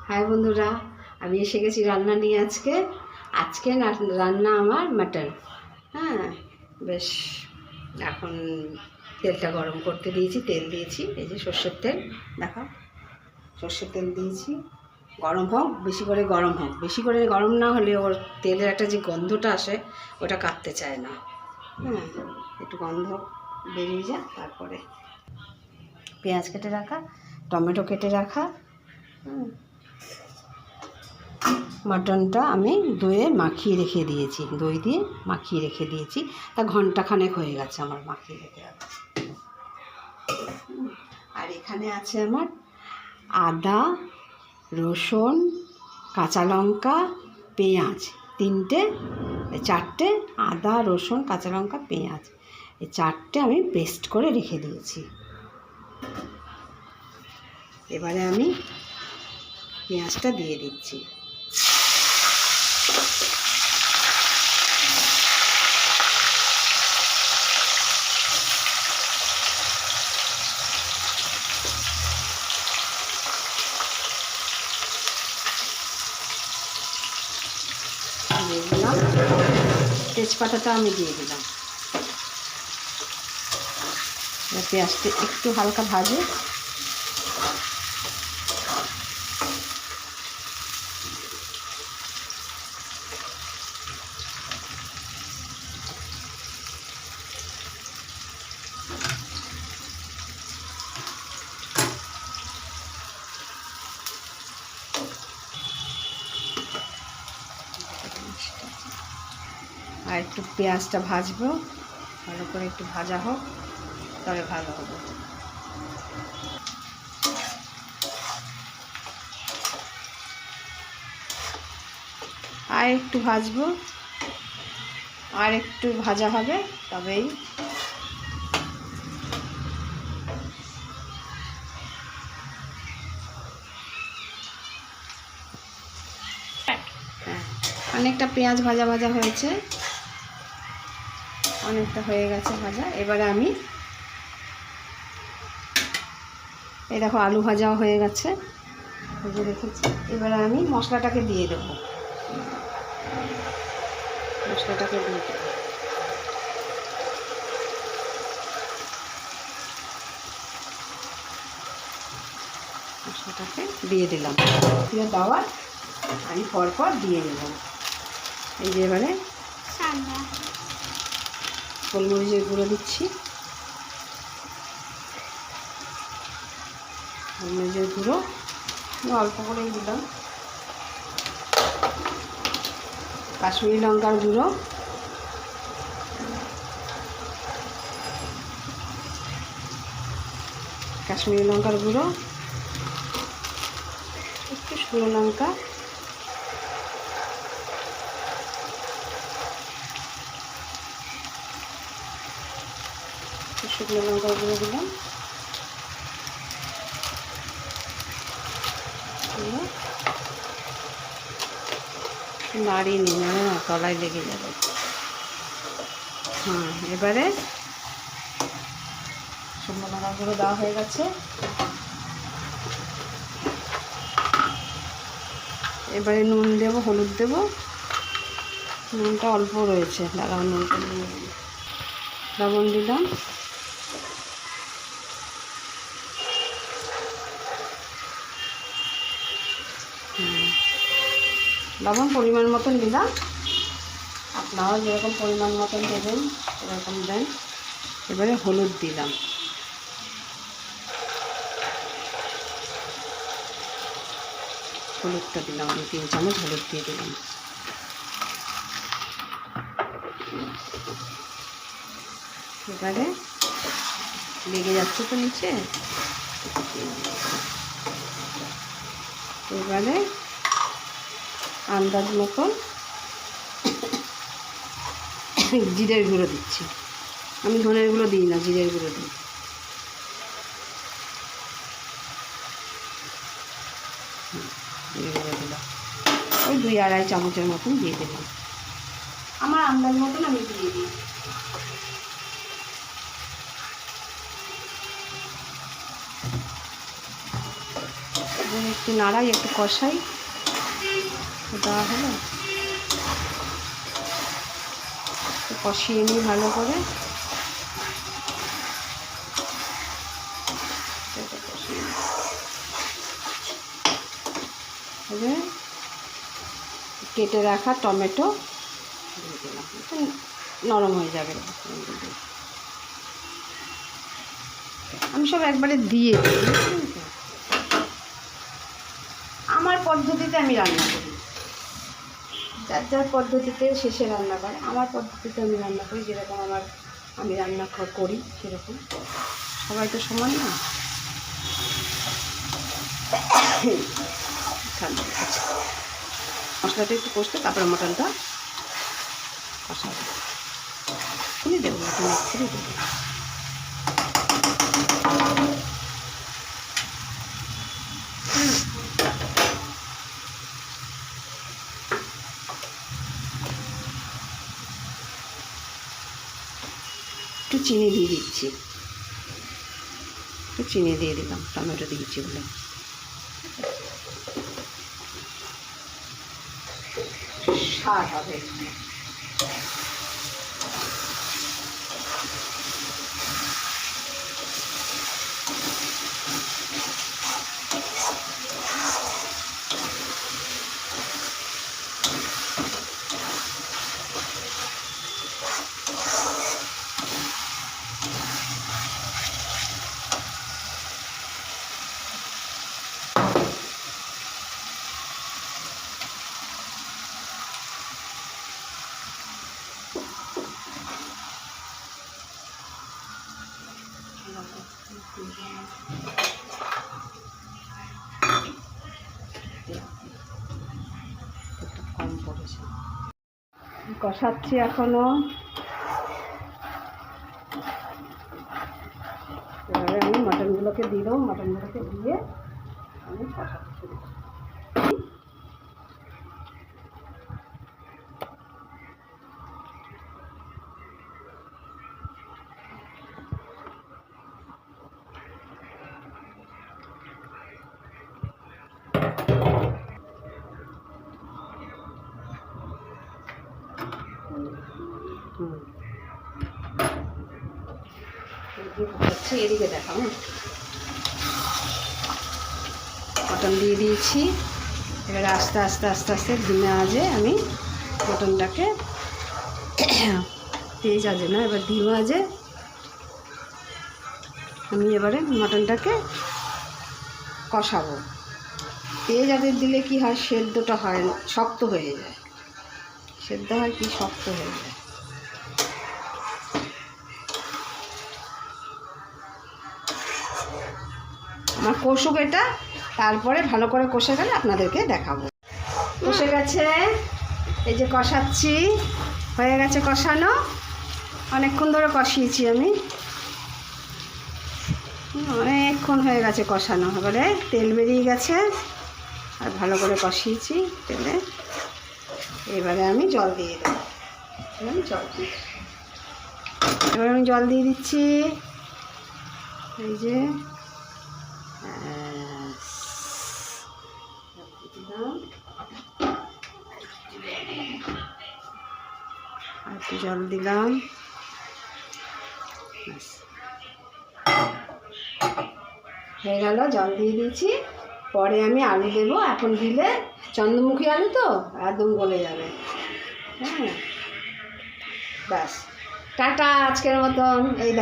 High বন্ধুরা, আমি এসে গেছি রান্না নিয়ে। আজকে রান্না আমার মাটন। হ্যাঁ, বেশ এখন তেলটা গরম করতে দিয়েছি, তেল দিয়েছি, এই যে সর্ষের তেল। দেখো, সর্ষের তেল দিয়েছি। গরম হোক, বেশি করে গরম হোক। বেশি করে গরম না হলে ওর তেলের একটা যে গন্ধটা আসে ওটা কাটতে চায় না। হ্যাঁ, একটু গন্ধ বেরিয়ে যায়। তারপরে পেঁয়াজ কেটে রাখা, টমেটো কেটে রাখা, মাটনটা আমি দইয়ে মাখিয়ে রেখে দিয়েছি, দই দিয়ে মাখিয়ে রেখে দিয়েছি। তা ঘন্টাখানেক হয়ে গেছে আমার মাখিয়ে রেখে রাখা। আর এখানে আছে আমার আদা, রসুন, কাঁচা লঙ্কা, পেঁয়াজ, চারটে আদা, রসুন, কাঁচা লঙ্কা, পেঁয়াজ, এই চারটে আমি পেস্ট করে রেখে দিয়েছি। এবারে আমি পেঁয়াজটা দিয়ে দিচ্ছি। তেজপাতাটা আমি দিয়ে দিলাম। পেঁয়াজটা একটু হালকা ভাজে। আর একটু পেঁয়াজটা ভাজবো, ভালো করে একটু ভাজা হোক, তবে ভালো হবে। আর একটু ভাজবো, আর একটু ভাজা হবে, তবেই অনেকটা পেঁয়াজ ভাজা ভাজা হয়েছে, অনেকটা হয়ে গেছে ভাজা। এবারে আমি এই দেখো, আলু ভাজাও হয়ে গেছে, ভেজে রেখেছি। এবারে আমি মশলাটাকে দিয়ে দেবো। মশলাটাকে দিয়ে দিলাম। দেওয়ার আমি পরপর দিয়ে দেব। এই যে এবারে গোলমরিচের গুঁড়ো দিচ্ছি, গোলমরিচের গুঁড়ো অল্প করেই দিলাম। কাশ্মীরি লঙ্কার গুঁড়ো, কাশ্মীরি লঙ্কার গুঁড়ো, একটু শুকনো লঙ্কা, শুকনো লঙ্কার গুঁড়ো দিলাম। নাড়িয়ে নিই, নাড়ে না, তলায় লেগে যাবে। হ্যাঁ, এবারে শুকনো লঙ্কার গুঁড়ো দেওয়া হয়ে গেছে। এবারে নুন দেবো, হলুদ দেবো। নুনটা অল্প রয়েছে, দাঁড়াও, নুনটা নিয়ে লবণ দিলাম। লবণ পরিমাণ মতন দিলাম, আপনারাও যেরকম পরিমাণ মতন দেবেন সেরকম দেন। এবারে হলুদ দিলাম, হলুদটা দিলাম, আমি 3 চামচ হলুদ দিয়ে দিলাম। এবারে লেগে যাচ্ছে তো নিচে। এবারে আন্দাজ মতন জিরের গুঁড়ো দিচ্ছি। আমি ধনের গুঁড়ো দিই না, জিরের গুঁড়ো দিই। জিরে গুঁড়ো দিলাম, ওই 2-2.5 চামচের মতন দিয়ে দিলাম। আমার আন্দাজ মতন আমি দিয়ে দিই। একটু নাড়াই, একটু কষাই, দেওয়া হলো, কষিয়ে নিই ভালো করে। কেটে রাখা টমেটো দিয়ে দিলাম, নরম হয়ে যাবে। আমি সব একবারে দিয়ে দিই, আমার পদ্ধতিতে আমি রান্না করি। যার যার পদ্ধতিতে শেষে রান্না করে, আমার পদ্ধতিতে আমি রান্না করি, যেরকম আমি রান্না করি সেরকম। সবাই তো সমান না। মশলাটা একটু কষতে, তারপরে মটনটা কষাবো। খুলে দেবো, মটন খুলে দেবো। একটু চিনি দিয়ে দিচ্ছি, একটু চিনি দিয়ে দিলাম, টমেটো দিয়েছি বলে। স্বাদ হবে। কম পড়েছে, কষাচ্ছি এখনো। এবারে আমি মটনগুলোকে দিলাম, মটনগুলোকে দিয়ে আমি কষাতে শুরু করব। এদিকে দেখাও, মটন দিয়ে দিয়েছি। এবারে আস্তে আস্তে আস্তে আস্তে ধিমে আঁচে আমি মটনটাকে, তেজ আঁচে না, এবার ধিমে আঁচে আমি এবারে মটনটাকে কষাবো। তেজ আঁচে দিলে কি হয়, সেদ্ধটা হয় না, শক্ত হয়ে যায়। সেদ্ধ হয় কি, শক্ত হয়ে যায়। আমার কষুক এটা, তারপরে ভালো করে কষে গেলে আপনাদেরকে দেখাবো। কষে গেছে, এই যে কষাচ্ছি, হয়ে গেছে কষানো। অনেকক্ষণ ধরে কষিয়েছি আমি, অনেকক্ষণ হয়ে গেছে কষানো। এবারে তেল বেরিয়ে গেছে, আর ভালো করে কষিয়েছি তেলে। এবারে আমি জল দিয়ে দেবো, এবার আমি জল দিয়ে দিচ্ছি। এই যে আর একটু জল দিলাম, হয়ে গেল। জল দিয়ে দিয়েছি, পরে আমি আলু দেবো। এখন দিলে চন্দ্রমুখী আলু তো একদম গলে যাবে। হ্যাঁ, ব্যাস, টাটা আজকের মতন। এই